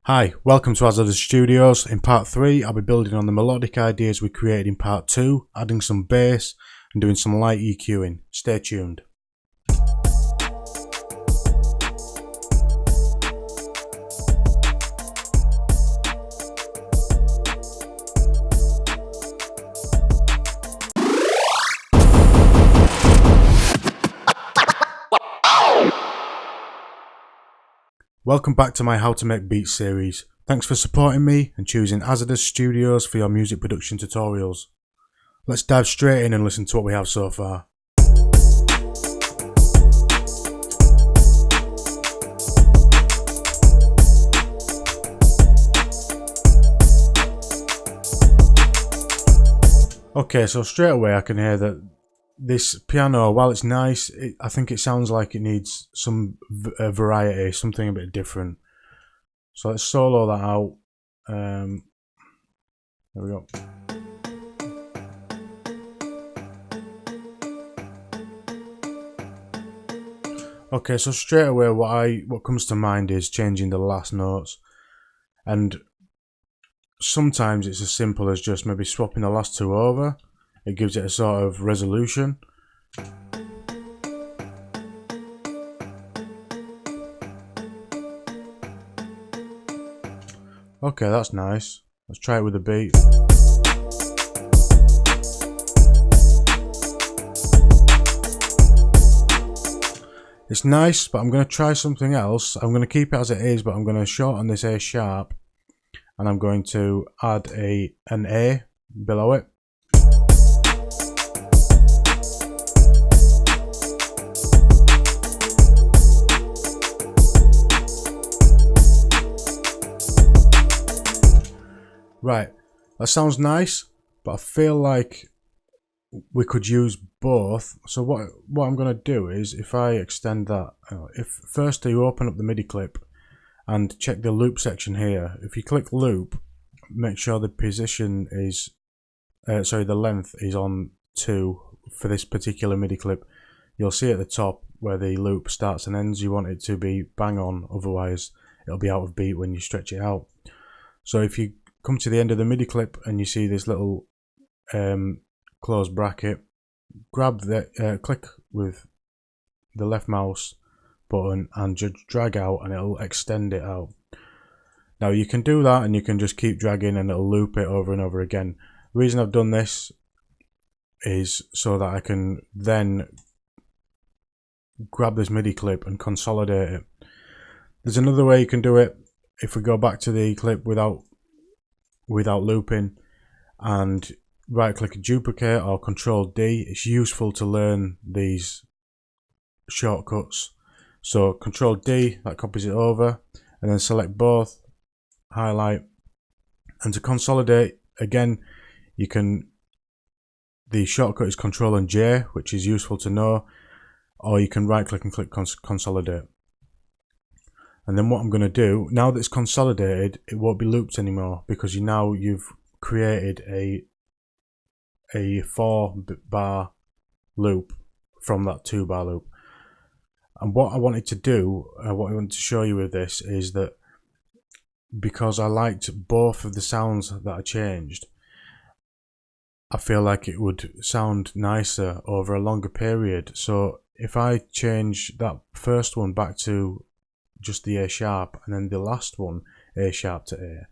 Hi, welcome to Azzadous Studios. In part 3, I'll be building on the melodic ideas we created in part 2, adding some bass and doing some light EQing. Stay tuned. Welcome back to my How to Make Beats series. Thanks for supporting me and choosing Azzadous Studios for your music production tutorials. Let's dive straight in and listen to what we have so far. Okay, so straight away I can hear that this piano, while it's nice, I think it sounds like it needs some variety, something a bit different. So let's solo that out. There we go. Okay, so straight away what comes to mind is changing the last notes, and sometimes it's as simple as just maybe swapping the last two over. It gives it a sort of resolution. Okay, that's nice. Let's try it with a beat. It's nice, but I'm going to try something else. I'm going to keep it as it is, but I'm going to shorten this A sharp, and I'm going to add an A below it. Right, that sounds nice, but I feel like we could use both. So what I'm going to do is, if I extend that, if first you open up the MIDI clip and check the loop section here. If you click loop, make sure the position is, the length is on 2 for this particular MIDI clip. You'll see at the top where the loop starts and ends. You want it to be bang on, otherwise it'll be out of beat when you stretch it out. So if you come to the end of the MIDI clip and you see this little closed bracket, grab the click with the left mouse button and just drag out, and it'll extend it out. Now you can do that, and you can just keep dragging and it'll loop it over and over again. The reason I've done this is so that I can then grab this MIDI clip and consolidate it. There's another way you can do it. If we go back to the clip without looping and right click and duplicate, or Control D, it's useful to learn these shortcuts. So Control D, that copies it over, and then select both, highlight, and to consolidate again, the shortcut is Control and J, which is useful to know, or you can right click and click consolidate. And then what I'm going to do, now that it's consolidated, it won't be looped anymore, because you've created a 4-bar loop from that 2-bar loop. And what I wanted to do, what I wanted to show you with this, is that because I liked both of the sounds that I changed, I feel like it would sound nicer over a longer period. So if I change that first one back to just the A sharp, and then the last one A sharp to A,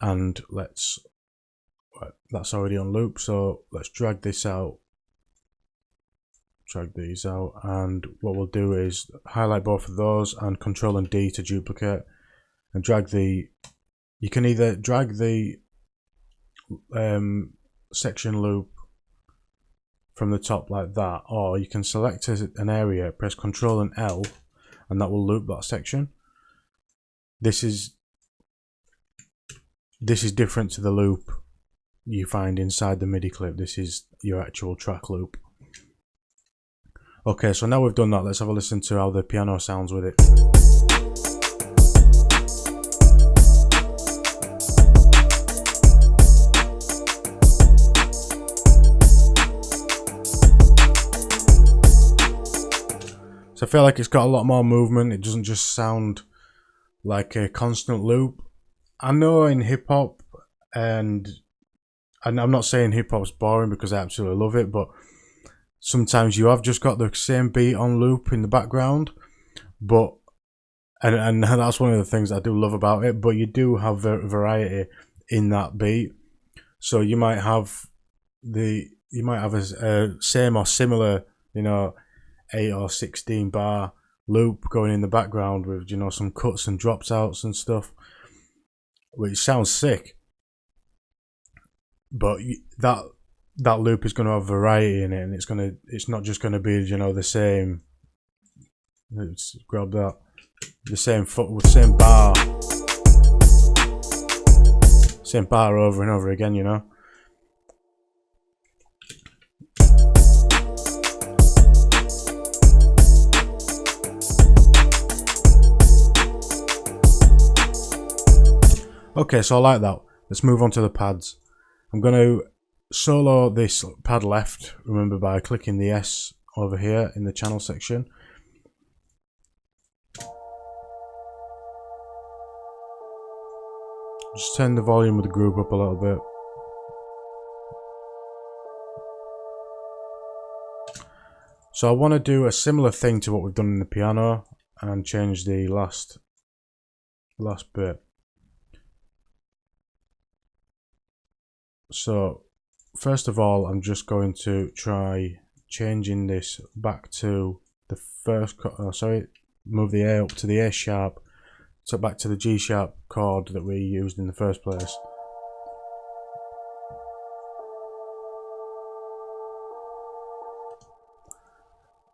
and that's already on loop, so let's drag this out, drag these out, and what we'll do is highlight both of those and Control and D to duplicate, and drag you can either drag the section loop from the top like that, or you can select an area, press Control and L, and that will loop that section. This is different to the loop you find inside the MIDI clip. This is your actual track loop. Okay, so now we've done that, let's have a listen to how the piano sounds with it. So I feel like it's got a lot more movement. It doesn't just sound like a constant loop. I know in hip hop, and I'm not saying hip hop's boring because I absolutely love it, but sometimes you have just got the same beat on loop in the background, but and that's one of the things I do love about it. But you do have variety in that beat, so you might have a same or similar, 8 or 16 bar loop going in the background with some cuts and drops outs and stuff, which sounds sick. But that loop is going to have variety in it, and it's not just going to be the same. Let's grab that, the same same bar over and over again, Okay, so I like that. Let's move on to the pads. I'm going to solo this pad left, remember, by clicking the S over here in the channel section. Just turn the volume of the group up a little bit. So I want to do a similar thing to what we've done in the piano and change the last bit. So first of all, I'm just going to try changing this back to the first, move the A up to the A sharp, so back to the G sharp chord that we used in the first place.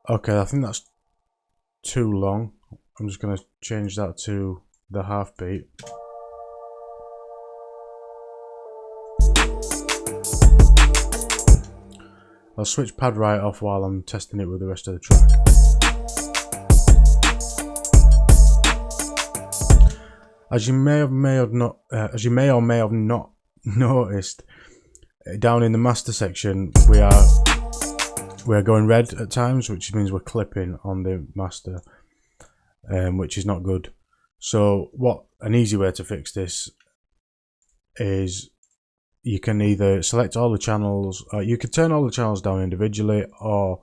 Okay, I think that's too long. I'm just going to change that to the half beat. I'll switch pad right off while I'm testing it with the rest of the track. As you may or may have not noticed, down in the master section we are going red at times, which means we're clipping on the master, which is not good. So an easy way to fix this is you can either select all the channels, or you can turn all the channels down individually, or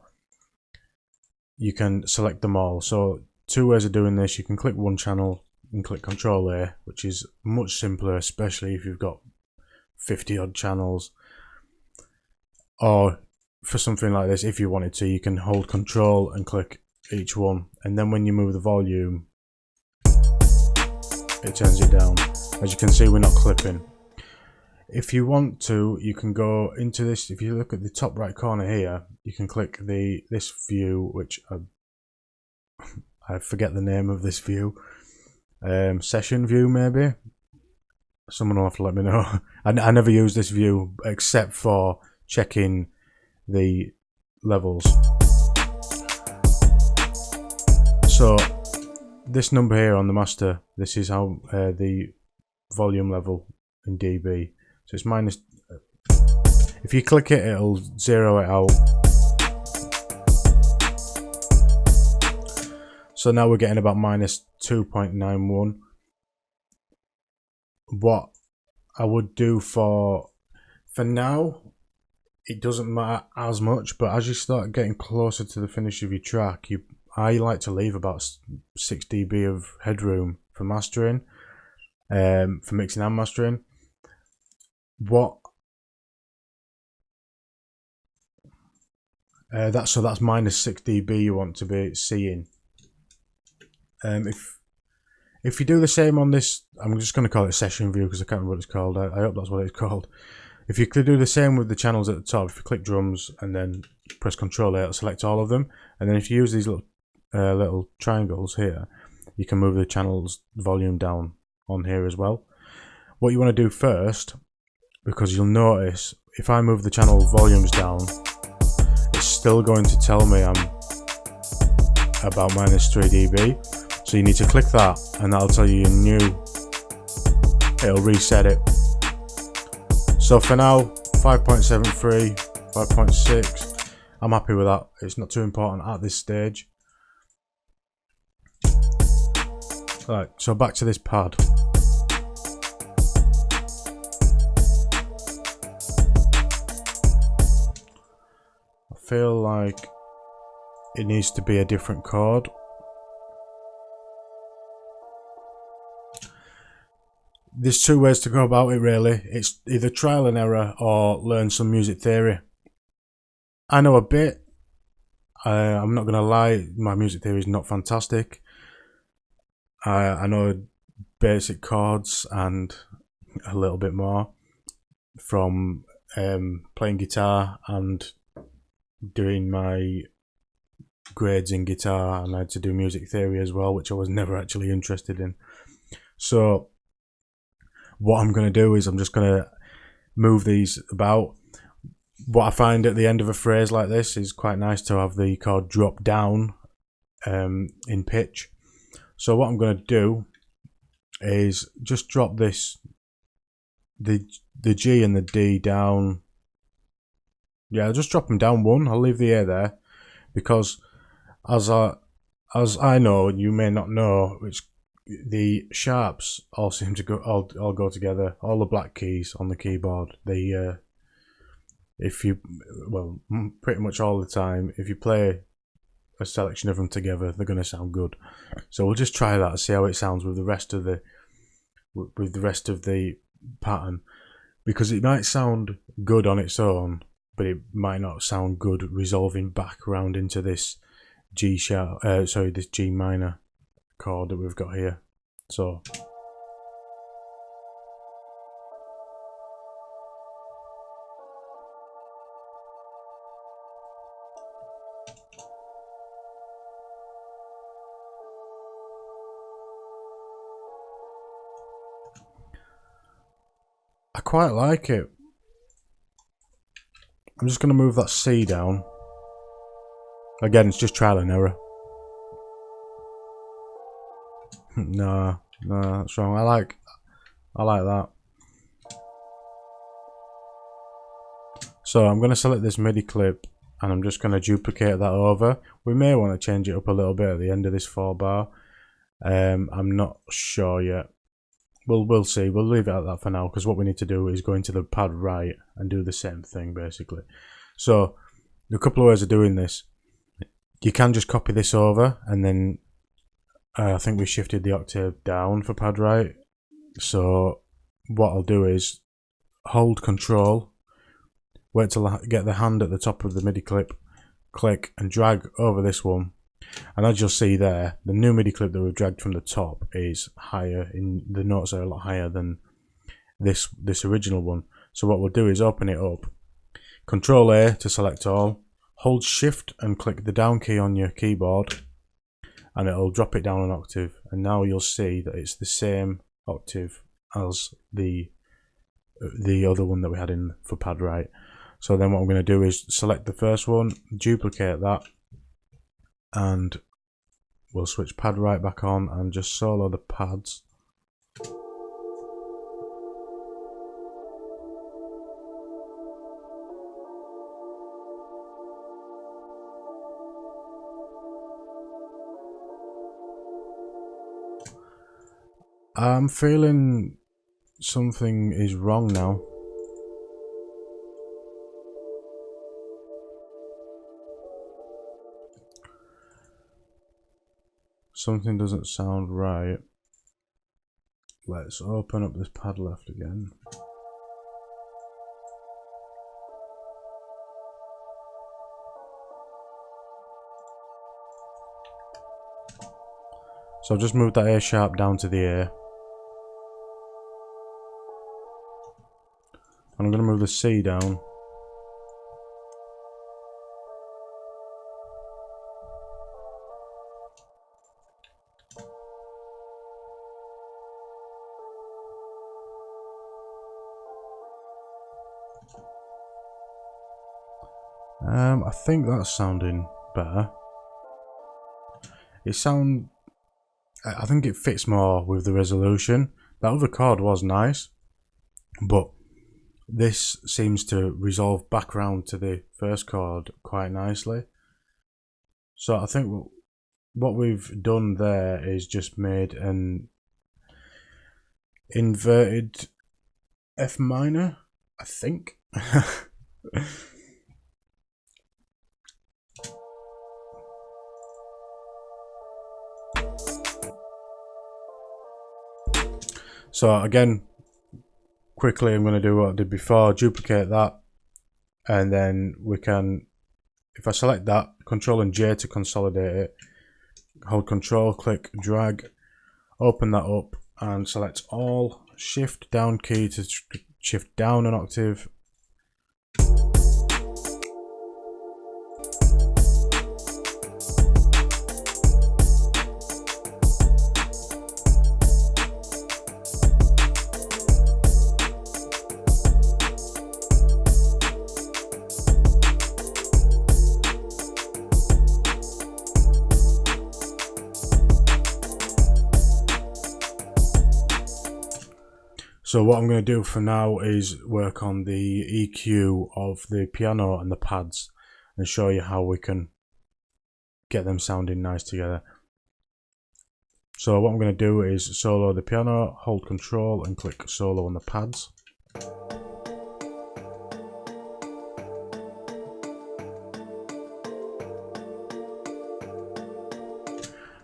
you can select them all. So two ways of doing this: you can click one channel and click Control A, which is much simpler, especially if you've got 50 odd channels. Or for something like this, if you wanted to, you can hold Control and click each one, and then when you move the volume, it turns it down. As you can see, we're not clipping. If you want to, you can go into this. If you look at the top right corner here, you can click this view, which I forget the name of this view. Session view, maybe. Someone will have to let me know. I never use this view except for checking the levels. So this number here on the master, this is how the volume level in dB. So it's minus. If you click it, it'll zero it out. So now we're getting about minus 2.91. What I would do for now, it doesn't matter as much, but as you start getting closer to the finish of your track, I like to leave about 6 dB of headroom for mastering, for mixing and mastering. That's minus 6 dB you want to be seeing. If you do the same on this, I'm just going to call it session view because I can't remember what it's called. I hope that's what it's called. If you could do the same with the channels at the top, if you click drums and then press Control A, it'll select all of them. And then if you use these little triangles here, you can move the channel's volume down on here as well. What you want to do first, because you'll notice if I move the channel volumes down, it's still going to tell me I'm about minus 3 dB. So you need to click that, and that'll tell you new. It'll reset it. So for now, 5.73, 5.6. I'm happy with that. It's not too important at this stage. Right, so back to this pad. I feel like it needs to be a different chord. There's two ways to go about it really. It's either trial and error or learn some music theory. I know a bit. I'm not going to lie, my music theory is not fantastic. I know basic chords and a little bit more from playing guitar and doing my grades in guitar, and I had to do music theory as well, which I was never actually interested in. So what I'm going to do is I'm just going to move these about. What I find at the end of a phrase like this is quite nice to have the chord drop down in pitch. So what I'm going to do is just drop this, the G and the D down. Yeah, I'll just drop them down one. I'll leave the A there because as I know, and you may not know, which the sharps all seem to all go together. All the black keys on the keyboard, pretty much all the time, if you play a selection of them together, they're going to sound good. So we'll just try that and see how it sounds with the rest of the pattern, because it might sound good on its own, but it might not sound good resolving back around into this this G minor chord that we've got here. So I quite like it. I'm just going to move that C down. Again, it's just trial and error. No, that's wrong. I like that. So I'm going to select this MIDI clip and I'm just going to duplicate that over. We may want to change it up a little bit at the end of this 4-bar. I'm not sure yet. We'll see. We'll leave it at that for now, because what we need to do is go into the pad right and do the same thing basically. So a couple of ways of doing this. You can just copy this over, and then I think we shifted the octave down for pad right. So what I'll do is hold Control, wait till I get the hand at the top of the MIDI clip, click and drag over this one. And as you'll see there, the new MIDI clip that we've dragged from the top is higher, the notes are a lot higher than this original one. So what we'll do is open it up, Control A to select all, hold Shift and click the down key on your keyboard, and it'll drop it down an octave. And now you'll see that it's the same octave as the other one that we had in for pad right. So then what I'm going to do is select the first one, duplicate that, and we'll switch pad right back on and just solo the pads. I'm feeling something is wrong now. Something doesn't sound right. Let's open up this pad left again. So I've just moved that A sharp down to the A. And I'm going to move the C down. I think that's sounding better. I think it fits more with the resolution. That other chord was nice, but this seems to resolve back round to the first chord quite nicely. So I think what we've done there is just made an inverted F minor, I think. So again, quickly I'm going to do what I did before, duplicate that, and then we can, if I select that, Control and J to consolidate it, hold Control, click, drag, open that up and select all, Shift down key to shift down an octave. So what I'm going to do for now is work on the EQ of the piano and the pads and show you how we can get them sounding nice together. So what I'm going to do is solo the piano, hold Control and click solo on the pads.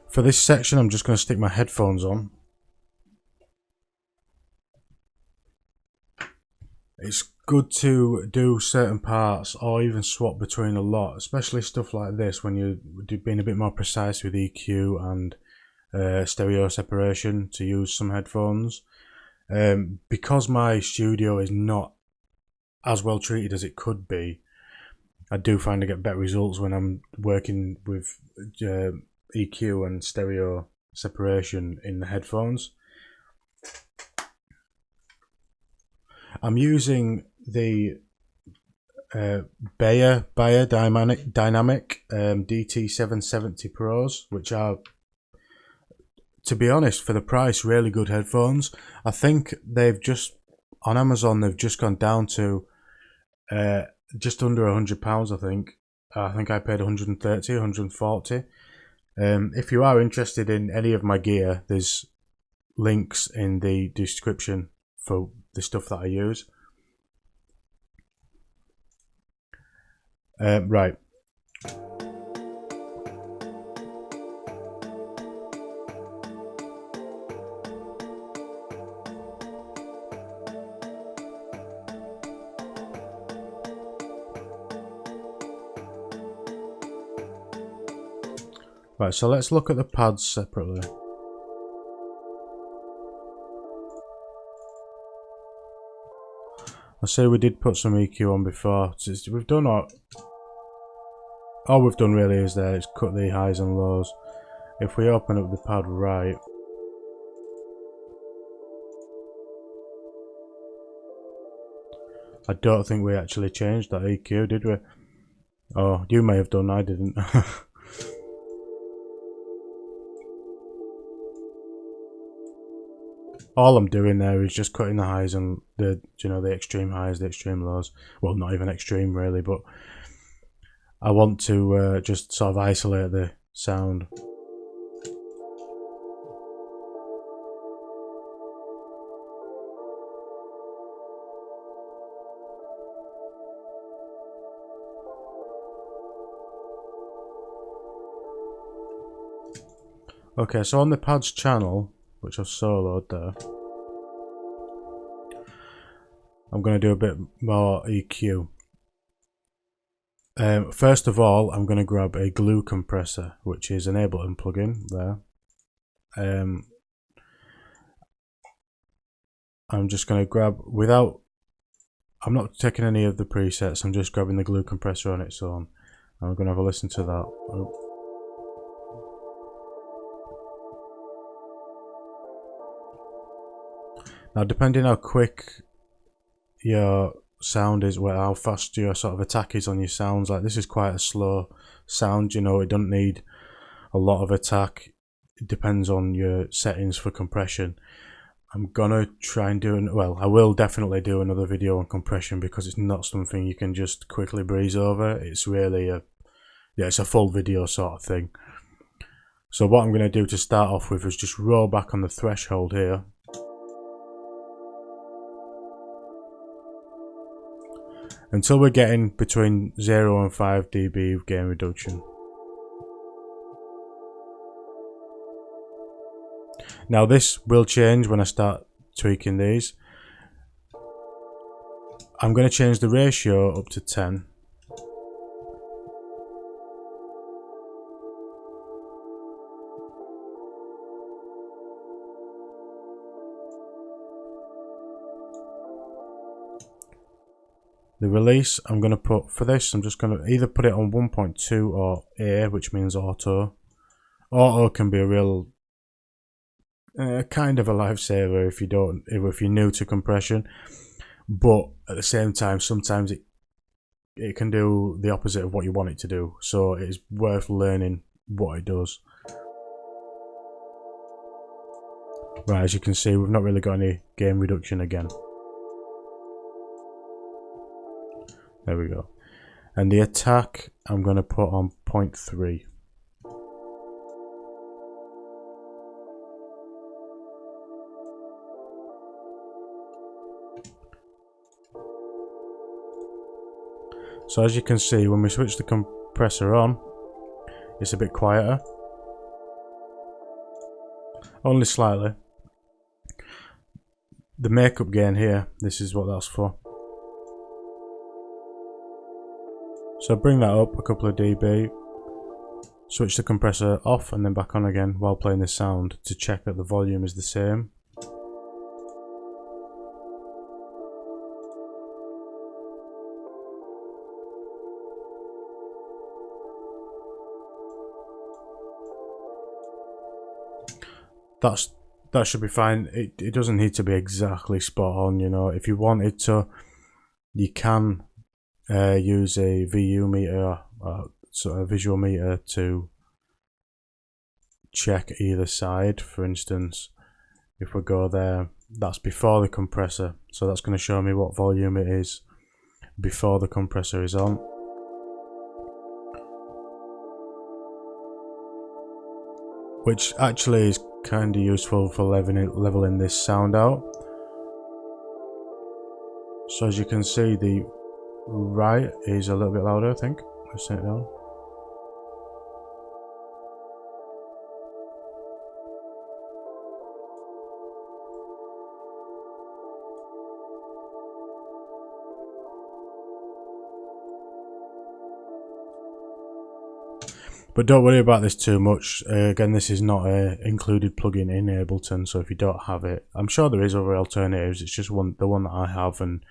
For this section I'm just going to stick my headphones on. It's good to do certain parts or even swap between a lot, especially stuff like this when you're being a bit more precise with EQ and stereo separation, to use some headphones. Because my studio is not as well treated as it could be, I do find I get better results when I'm working with EQ and stereo separation in the headphones. I'm using the Bayer Dynamic DT770 Pros, which are, to be honest, for the price, really good headphones. I think they've just, on Amazon, they've just gone down to just under £100, I think. I think I paid 130, 140. If you are interested in any of my gear, there's links in the description for the stuff that I use. Right. Right, so let's look at the pads separately. I say we did put some EQ on before. We've done all we've done really is there is cut the highs and lows. If we open up the pad right, I don't think we actually changed that EQ, did we? Oh, you may have done, I didn't. All I'm doing there is just cutting the highs and the extreme highs, the extreme lows. Well, not even extreme really, but I want to just sort of isolate the sound. Okay, so on the pads channel, which I've soloed there, I'm going to do a bit more EQ. First of all, I'm going to grab a glue compressor, which is an Ableton plugin there. I'm just going to grab, I'm not taking any of the presets, I'm just grabbing the glue compressor on its own. I'm going to have a listen to that. Oh. Now, depending how quick your sound is, how fast your sort of attack is on your sounds, like this is quite a slow sound, it doesn't need a lot of attack. It depends on your settings for compression. I'm gonna try and I will definitely do another video on compression, because it's not something you can just quickly breeze over. It's really it's a full video sort of thing. So what I'm going to do to start off with is just roll back on the threshold here. Until we're getting between 0 and 5 dB of gain reduction. Now this will change when I start tweaking these. I'm going to change the ratio up to 10. The release I'm going to put, for this I'm just going to either put it on 1.2 or A, which means auto. Auto can be a real kind of a lifesaver if you're new to compression, but at the same time sometimes it can do the opposite of what you want it to do, so it's worth learning what it does. Right, as you can see, we've not really got any gain reduction again. There we go. And the attack I'm going to put on 0.3. So as you can see, when we switch the compressor on, it's a bit quieter. Only slightly. The makeup gain here, this is what that's for. So bring that up a couple of dB, switch the compressor off and then back on again while playing the sound to check that the volume is the same. That should be fine. It doesn't need to be exactly spot on, you know. If you wanted to, you can use a VU meter, sort of visual meter, to check either side. For instance, if we go there, that's before the compressor, so that's going to show me what volume it is before the compressor is on. Which actually is kind of useful for leveling this sound out. So as you can see, the right is a little bit louder, I think. Let's turn it down. But don't worry about this too much. Again, this is not a included plugin in Ableton, so if you don't have it, I'm sure there is other alternatives. It's just the one that I have and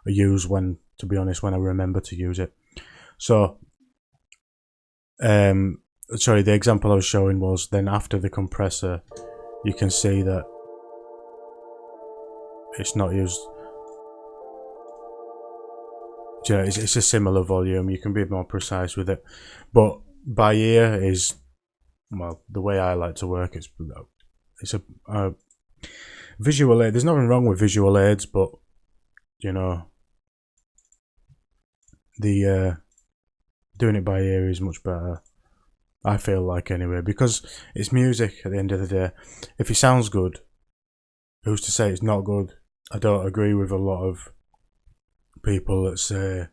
I use when, to be honest, when I remember to use it. So, sorry, the example I was showing was then after the compressor, you can see that it's not used. Yeah, it's a similar volume. You can be more precise with it, but by ear is, well, the way I like to work. It's a visual aid. There's nothing wrong with visual aids, but you know, the doing it by ear is much better, I feel like, anyway, because it's music at the end of the day. If it sounds good, who's to say it's not good? I don't agree with a lot of people that say,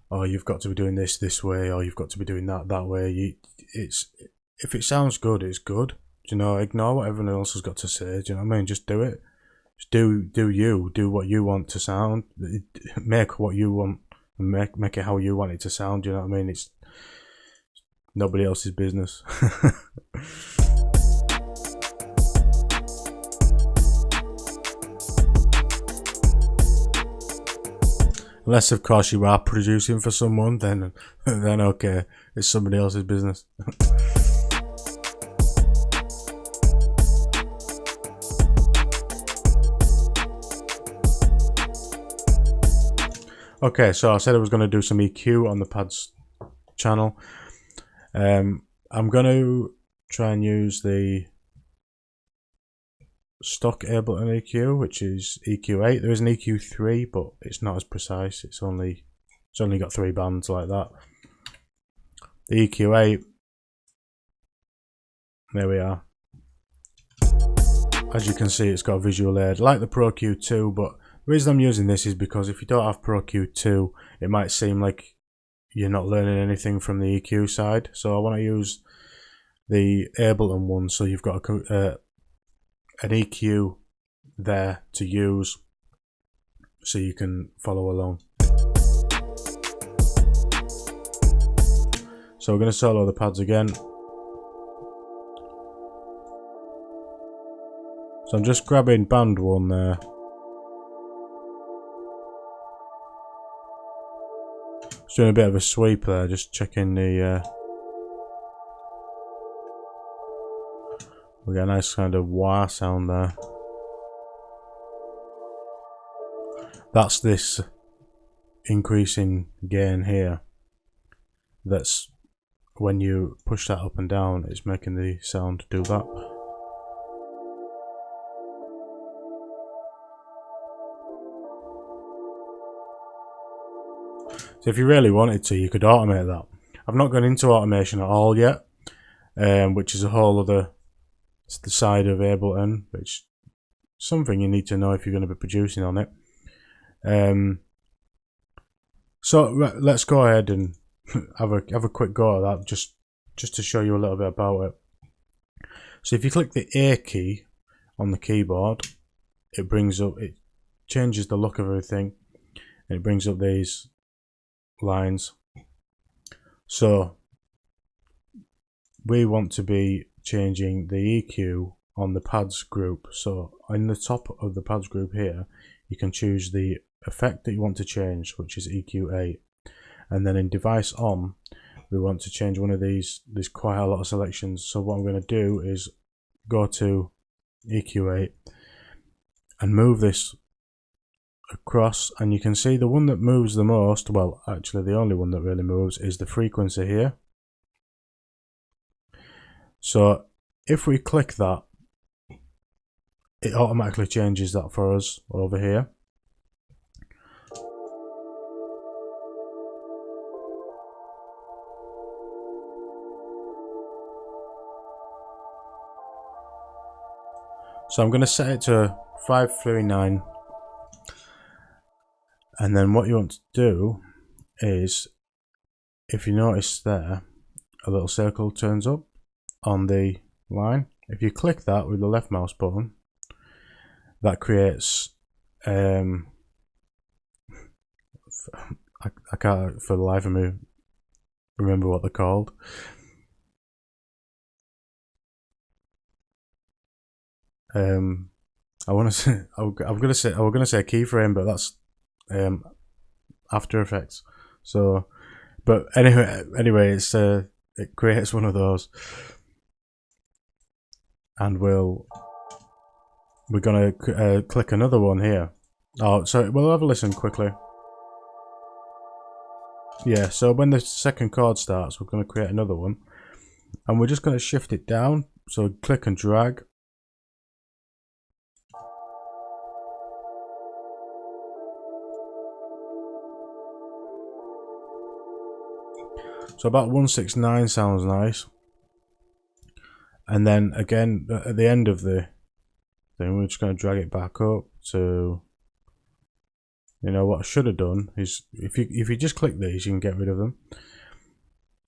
oh, you've got to be doing this way, or you've got to be doing that way. If it sounds good, it's good. You know, ignore what everyone else has got to say. Do you know what I mean? Just do it. Just do what you want to sound. Make what you want and make it how you want it to sound. Do you know what I mean? It's nobody else's business. Unless, of course, you are producing for someone, then okay, it's somebody else's business. Okay, so I said I was going to do some EQ on the pads channel. I'm going to try and use the stock Ableton EQ, which is EQ8. There is an EQ3, but it's not as precise. It's only got 3 bands like that. The EQ8, There we are. As you can see, it's got a visual aid like the Pro Q2, but the reason I'm using this is because if you don't have Pro Q2, it might seem like you're not learning anything from the EQ side. So I want to use the Ableton one, so you've got an EQ there to use so you can follow along. So we're going to solo the pads again. So I'm just grabbing band one there. Just doing a bit of a sweep there, just checking the we get a nice kind of wah sound there. That's this increasing gain here. That's when you push that up and down, it's making the sound do that. So if you really wanted to, you could automate that. I've not gone into automation at all yet, which is a whole other side of Ableton, which is something you need to know if you're going to be producing on it. So let's go ahead and have a quick go at that, just to show you a little bit about it. So if you click the A key on the keyboard, it changes the look of everything, and it brings up these lines. So we want to be changing the EQ on the pads group. So in the top of the pads group here, you can choose the effect that you want to change, which is EQ8, and then in device on, we want to change one of these. There's quite a lot of selections, so what I'm going to do is go to EQ8 and move this across, and you can see the one that moves the most, well actually the only one that really moves, is the frequency here. So if we click that, it automatically changes that for us over here. So I'm going to set it to 539, and then what you want to do is, if you notice there, a little circle turns up on the line. If you click that with the left mouse button, that creates I can't for the life of me remember what they're called. I want to say I was gonna say keyframe, but that's After Effects. So, but anyway, it's it creates one of those, and we're gonna click another one here. Oh, so we'll have a listen quickly. Yeah, so when the second chord starts, we're going to create another one, and we're just going to shift it down. So click and drag. So about 169 sounds nice. And then again, at the end of the thing, we're just going to drag it back up to, you know, what I should have done is, if you just click these, you can get rid of them.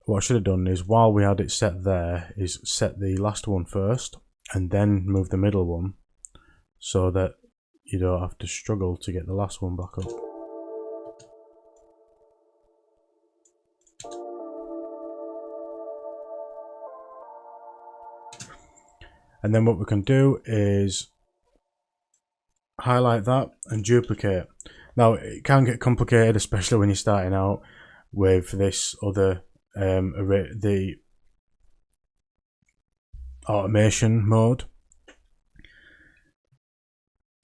What I should have done is, while we had it set there, is set the last one first, and then move the middle one, so that you don't have to struggle to get the last one back up. And then what we can do is highlight that and duplicate. Now it can get complicated, especially when you're starting out with this other the automation mode.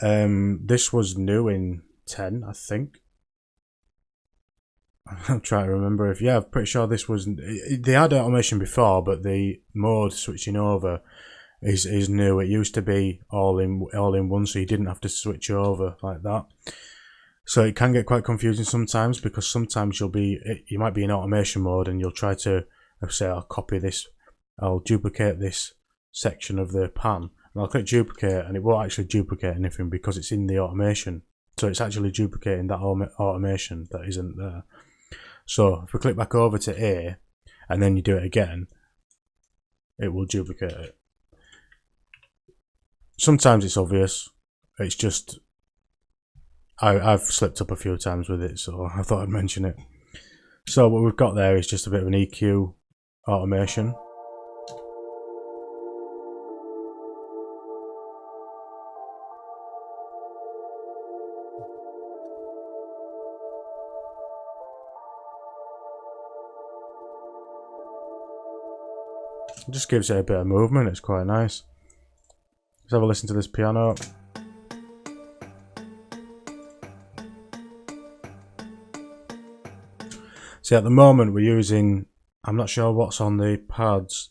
This was new in 10, I think. I'm trying to remember if, yeah, I'm pretty sure this was, they had automation before, but the mode switching over is new. It used to be all in one, so you didn't have to switch over like that. So it can get quite confusing sometimes, because sometimes you might be in automation mode and you'll try to say, I'll copy this, I'll duplicate this section of the pan, and I'll click duplicate, and it won't actually duplicate anything because it's in the automation. So it's actually duplicating that automation that isn't there. So if we click back over to A, and then you do it again, it will duplicate it. Sometimes it's obvious. It's just I've slipped up a few times with it, so I thought I'd mention it. So what we've got there is just a bit of an EQ automation. It just gives it a bit of movement. It's quite nice. Let's have a listen to this piano. See, at the moment we're using, I'm not sure what's on the pads.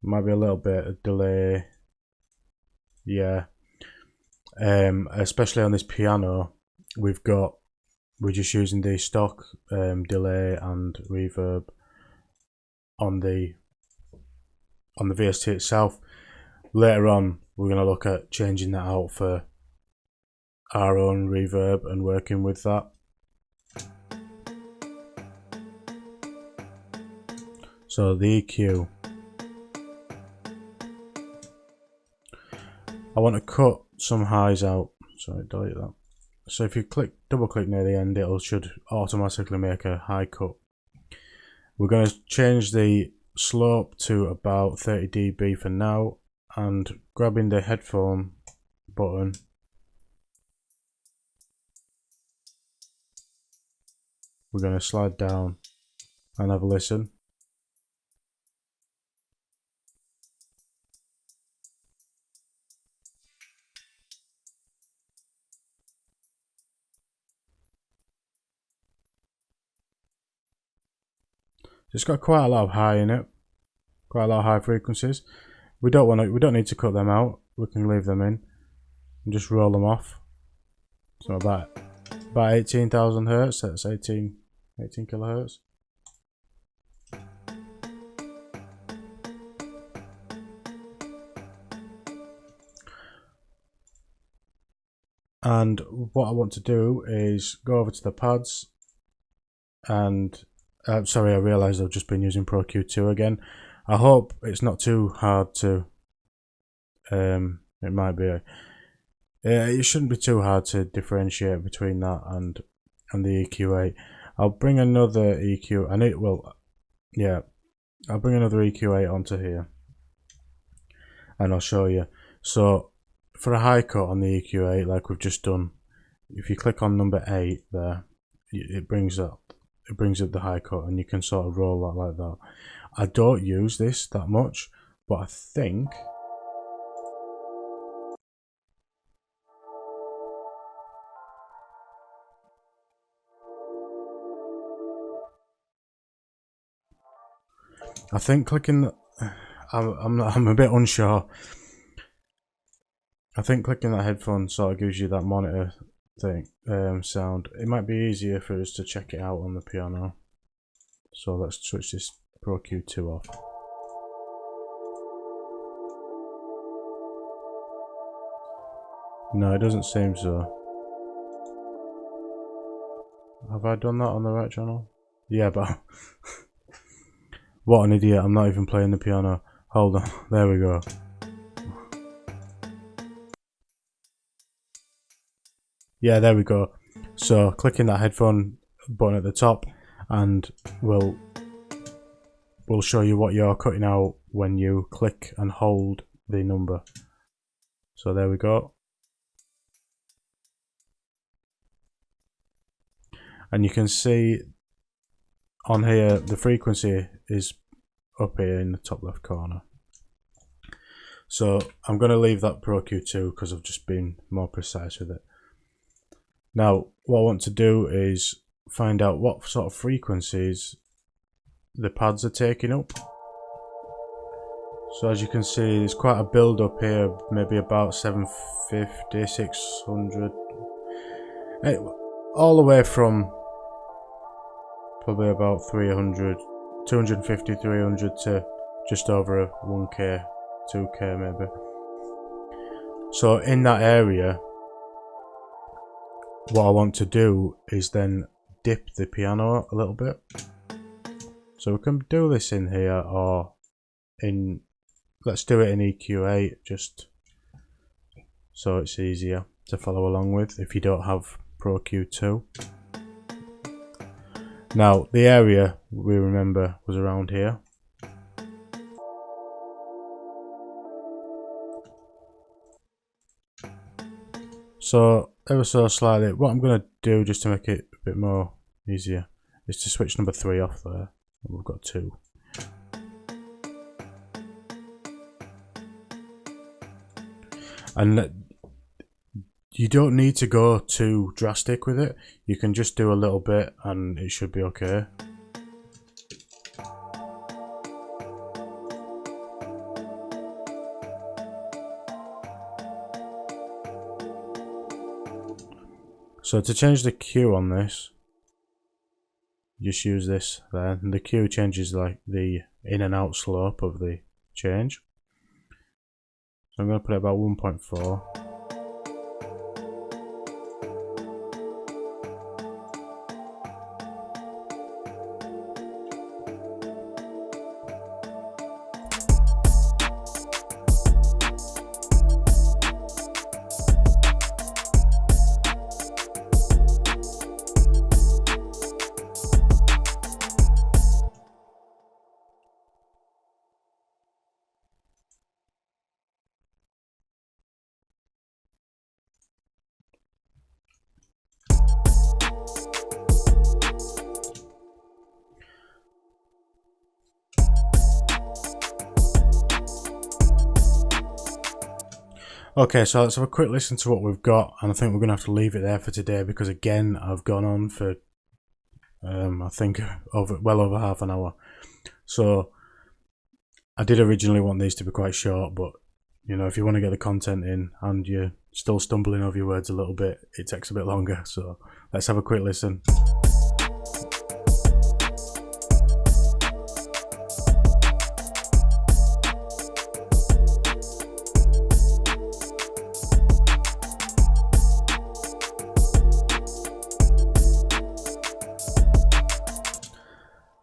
Might be a little bit of delay. Yeah. Especially on this piano, we're just using the stock delay and reverb on the VST itself. Later on, we're going to look at changing that out for our own reverb and working with that. So the EQ, I want to cut some highs out. Sorry, delete that. So if you double click near the end, it should automatically make a high cut. We're going to change the slope to about 30 dB for now, and grabbing the headphone button, we're going to slide down and have a listen. It's got quite a lot of high in it, quite a lot of high frequencies. We don't need to cut them out. We can leave them in and just roll them off. So about 18,000 hertz. That's 18 kilohertz. And what I want to do is go over to the pads and sorry, I realised I've just been using Pro Q2 again. I hope it's not too hard to, it might be, it shouldn't be too hard to differentiate between that and the EQ8. I'll bring another EQ, and it will, yeah, I'll bring another EQ8 onto here, and I'll show you. So for a high cut on the EQ8, like we've just done, if you click on number 8 there, it brings up the high cut, and you can sort of roll that like that. I don't use this that much, but I think clicking the, I'm a bit unsure. I think clicking that headphone sort of gives you that monitor thing sound. It might be easier for us to check it out on the piano. So let's switch this Pro Q2 off. No, it doesn't seem so. Have I done that on the right channel? Yeah, but what an idiot, I'm not even playing the piano. Hold on, there we go. Yeah, there we go. So clicking that headphone button at the top, and we'll show you what you're cutting out when you click and hold the number. So there we go. And you can see on here the frequency is up here in the top left corner. So I'm going to leave that Pro Q2 because I've just been more precise with it. Now what I want to do is find out what sort of frequencies the pads are taking up. So as you can see, there's quite a build up here, maybe about 750, 600, all the way from probably about 300, 250, 300 to just over 1K 2K maybe. So in that area, what I want to do is then dip the piano a little bit. So we can do this in here, or in, let's do it in EQ8, just so it's easier to follow along with if you don't have Pro Q2. Now the area we remember was around here. So ever so slightly, what I'm going to do just to make it a bit more easier is to switch number 3 off there. We've got 2. And you don't need to go too drastic with it. You can just do a little bit and it should be okay. So to change the Q on this, just use this there, and the Q changes like the in and out slope of the change. So I'm going to put it about 1.4. Okay, so let's have a quick listen to what we've got, and I think we're going to have to leave it there for today because again I've gone on for I think well over half an hour. So I did originally want these to be quite short, but you know, if you want to get the content in and you're still stumbling over your words a little bit, it takes a bit longer. So let's have a quick listen.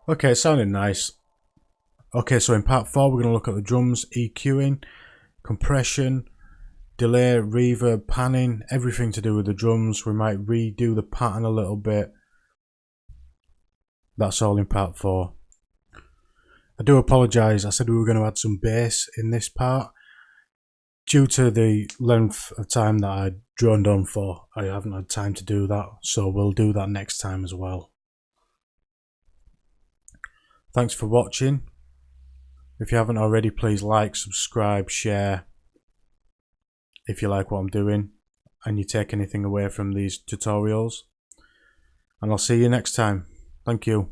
Okay, sounding nice. Okay, so in part 4 we're going to look at the drums, EQing, compression, delay, reverb, panning, everything to do with the drums. We might redo the pattern a little bit. That's all in part 4. I do apologise, I said we were going to add some bass in this part. Due to the length of time that I droned on for, I haven't had time to do that, so we'll do that next time as well. Thanks for watching. If you haven't already, please like, subscribe, share if you like what I'm doing and you take anything away from these tutorials. And I'll see you next time. Thank you.